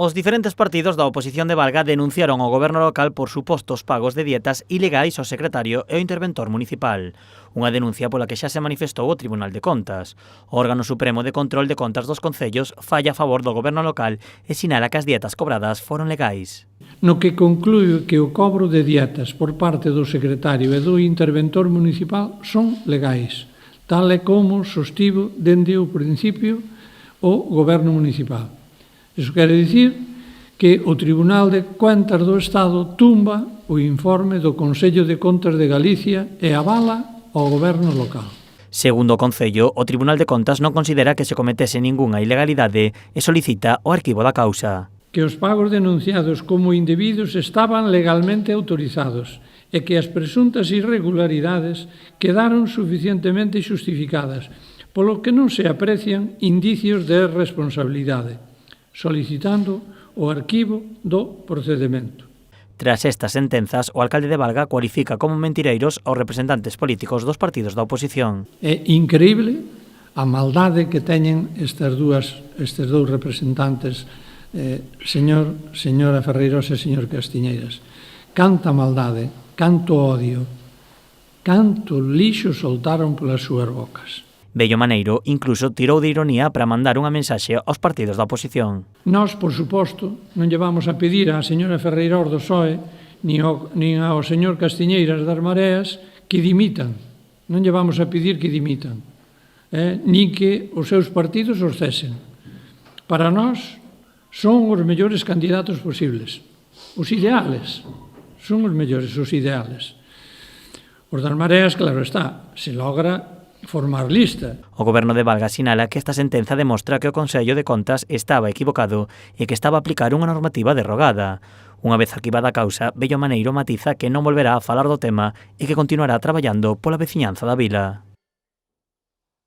Os diferentes partidos da oposición de Valga denunciaron ao goberno local por supostos pagos de dietas ilegais ao secretario e ao interventor municipal. Unha denuncia pola que xa se manifestou o Tribunal de Contas. O órgano supremo de control de contas dos concellos falla a favor do goberno local e sinala que as dietas cobradas foron legais. No que conclúe que o cobro de dietas por parte do secretario e do interventor municipal son legais, tal e como sostivo dende o principio o goberno municipal. Iso quere dicir que o Tribunal de Contas do Estado tumba o informe do Consello de Contas de Galicia e avala ao goberno local. Segundo o Concello, o Tribunal de Contas non considera que se cometese ningunha ilegalidade e solicita o arquivo da causa. Que os pagos denunciados como indebidos estaban legalmente autorizados e que as presuntas irregularidades quedaron suficientemente xustificadas, polo que non se aprecian indicios de responsabilidade, solicitando o arquivo do procedemento. Tras estas sentenzas, o alcalde de Valga cualifica como mentireiros aos representantes políticos dos partidos da oposición. É increíble a maldade que teñen estes dous representantes, señora Ferreiros e señor Castiñeiras. Canta maldade, canto odio, canto lixo soltaron polas súas bocas. Bello Maneiro incluso tirou de ironía para mandar unha mensaxe aos partidos da oposición. Nós, por suposto, non lle vamos a pedir á señora Ferreiros do PSOE nin ao señor Castiñeiras das Mareas que dimitan. Non lle vamos a pedir que dimitan, nin que os seus partidos os cesen. Para nós son os mellores candidatos posibles. Os ideales son os mellores, os ideales. Os das Mareas, claro está, se logra formar lista. O goberno de Valga sinala que esta sentenza demostra que o Consello de Contas estaba equivocado e que estaba a aplicar unha normativa derrogada. Unha vez arquivada a causa, Bello Maneiro matiza que non volverá a falar do tema e que continuará traballando pola veciñanza da vila.